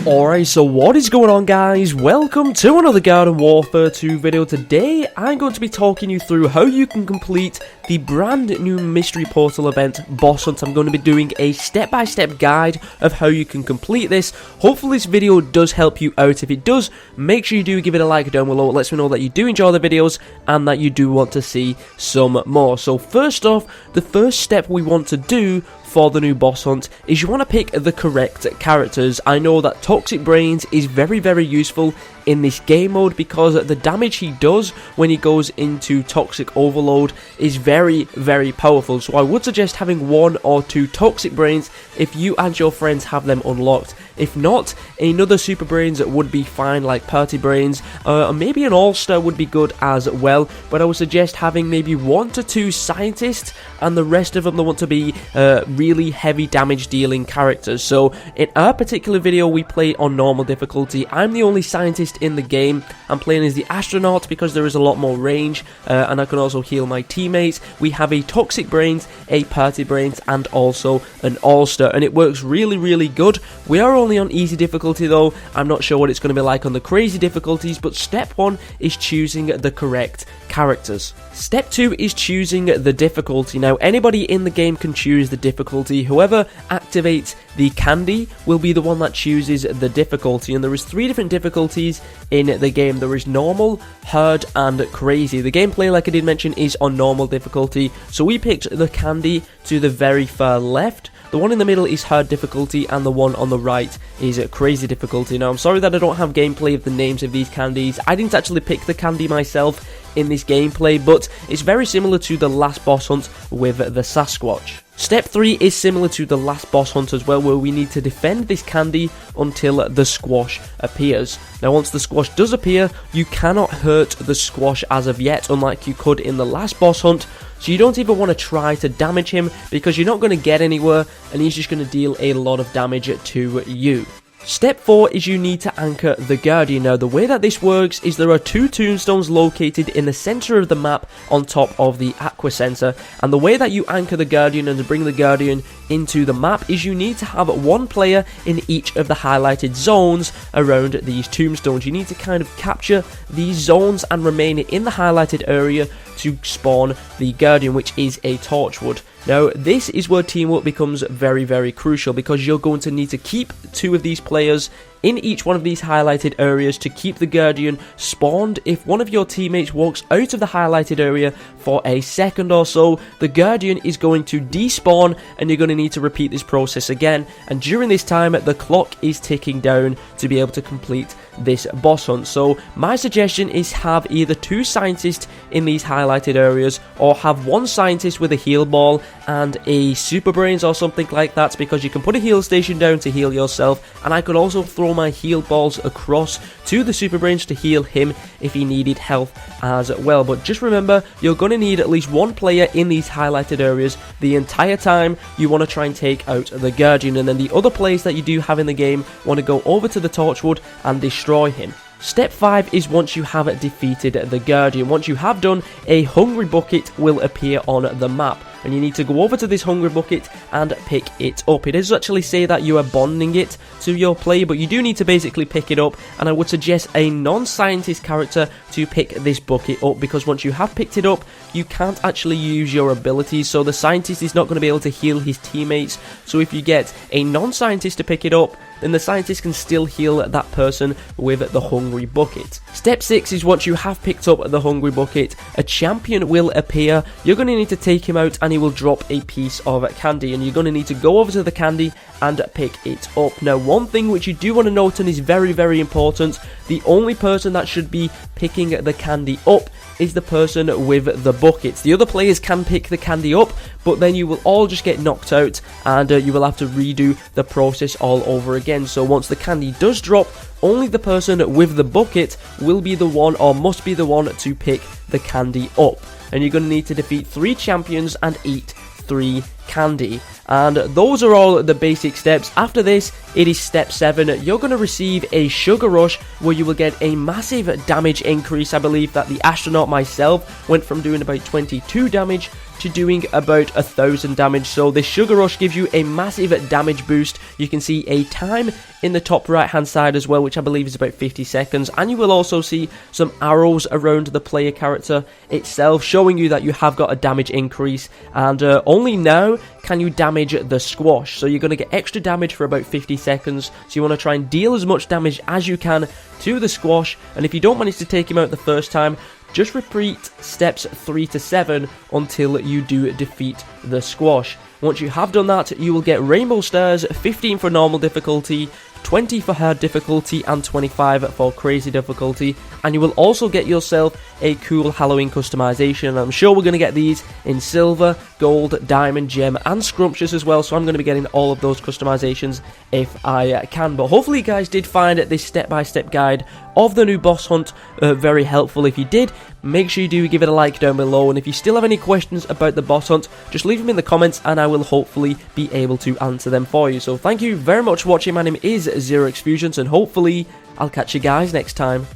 Alright, so what is going on, guys? Welcome to another Garden Warfare 2 video. Today, I'm going to be talking you through how you can complete the brand new Mystery Portal event, Boss Hunt. I'm going to be doing a step-by-step guide of how you can complete this. Hopefully this video does help you out. If it does, make sure you do give it a like down below. It lets me know that you do enjoy the videos and that you do want to see some more. So first off, the first step we want to do for the new boss hunt is you want to pick the correct characters. I know that Toxic Brains is very useful in this game mode because the damage he does when he goes into Toxic Overload is very powerful. So I would suggest having 1 or 2 Toxic Brains if you and your friends have them unlocked. If not, another Super Brains would be fine, like Party Brains, or maybe an All-Star would be good as well, but I would suggest having maybe 1 to 2 Scientists and the rest of them that want to be really heavy damage dealing characters. So in our particular video we play on normal difficulty. I'm the only Scientist in the game. I'm playing as the Astronaut because there is a lot more range and I can also heal my teammates. We have a Toxic Brains, a Party Brains and also an All-Star, and it works really good. We are only on easy difficulty though. I'm not sure what it's going to be like on the crazy difficulties, but step 1 is choosing the correct characters. Step 2 is choosing the difficulty. Now anybody in the game can choose the difficulty. Whoever activates the candy will be the one that chooses the difficulty, and there is 3 different difficulties in the game. There is normal, hard and crazy. The gameplay, like I did mention, is on normal difficulty, so we picked the candy to the very far left. The one in the middle is hard difficulty and the one on the right is crazy difficulty. Now I'm sorry that I don't have gameplay of the names of these candies. I didn't actually pick the candy myself in this gameplay, but it's very similar to the last boss hunt with the Sasquatch. Step 3 is similar to the last boss hunt as well, where we need to defend this candy until the squash appears. Now once the squash does appear, you cannot hurt the squash as of yet, unlike you could in the last boss hunt. So you don't even want to try to damage him because you're not going to get anywhere and he's just going to deal a lot of damage to you. Step 4 is you need to anchor the Guardian. Now the way that this works is there are 2 tombstones located in the center of the map on top of the Aqua Center, and the way that you anchor the Guardian and to bring the Guardian into the map is you need to have 1 player in each of the highlighted zones around these tombstones. You need to kind of capture these zones and remain in the highlighted area to spawn the Guardian, which is a Torchwood. Now this is where teamwork becomes very crucial, because you're going to need to keep 2 of these players in each one of these highlighted areas to keep the Guardian spawned. If one of your teammates walks out of the highlighted area for a second or so, the Guardian is going to despawn and you're going to need to repeat this process again, and during this time the clock is ticking down to be able to complete this boss hunt. So my suggestion is have either 2 scientists in these highlighted areas, or have 1 scientist with a heal ball and a Super Brains or something like that, because you can put a heal station down to heal yourself, and I could also throw my heal balls across to the Super Brains to heal him if he needed health as well. But just remember, you're going to need at least 1 player in these highlighted areas the entire time you want to try and take out the Guardian, and then the other players that you do have in the game want to go over to the Torchwood and destroy him. Step 5 is once you have defeated the Guardian. Once you have done, a Hungry Bucket will appear on the map, and you need to go over to this Hungry Bucket and pick it up. It does actually say that you are bonding it to your player, but you do need to basically pick it up, and I would suggest a non-scientist character to pick this bucket up, because once you have picked it up, you can't actually use your abilities, so the scientist is not going to be able to heal his teammates. So if you get a non-scientist to pick it up, then the scientist can still heal that person with the Hungry Bucket. Step 6 is once you have picked up the Hungry Bucket, a champion will appear. You're going to need to take him out and he will drop a piece of candy, and you're going to need to go over to the candy and pick it up. Now one thing which you do want to note and is very important, the only person that should be picking the candy up is the person with the buckets. The other players can pick the candy up, but then you will all just get knocked out and you will have to redo the process all over again. So once the candy does drop, only the person with the bucket will be the one, or must be the one, to pick the candy up. And you're going to need to defeat 3 champions and eat 3 candy. And those are all the basic steps. After this, it is step 7. You're going to receive a sugar rush where you will get a massive damage increase. I believe that the astronaut myself went from doing about 22 damage to doing about 1,000 damage. So this sugar rush gives you a massive damage boost. You can see a time in the top right hand side as well, which I believe is about 50 seconds, and you will also see some arrows around the player character itself showing you that you have got a damage increase, and only now can you damage the squash. So you're going to get extra damage for about 50 seconds, so you want to try and deal as much damage as you can to the squash, and if you don't manage to take him out the first time, just repeat steps 3 to 7 until you do defeat the squash. Once you have done that, you will get rainbow stars, 15 for normal difficulty, 20 for hard difficulty, and 25 for crazy difficulty, and you will also get yourself a cool Halloween customization. I'm sure we're going to get these in silver, gold, diamond, gem, and scrumptious as well, so I'm going to be getting all of those customizations if I can. But hopefully you guys did find this step-by-step guide of the new boss hunt very helpful. If you did, make sure you do give it a like down below, and if you still have any questions about the boss hunt, just leave them in the comments and I will hopefully be able to answer them for you. So thank you very much for watching. My name is ZEROxFUSIONZ, and hopefully I'll catch you guys next time.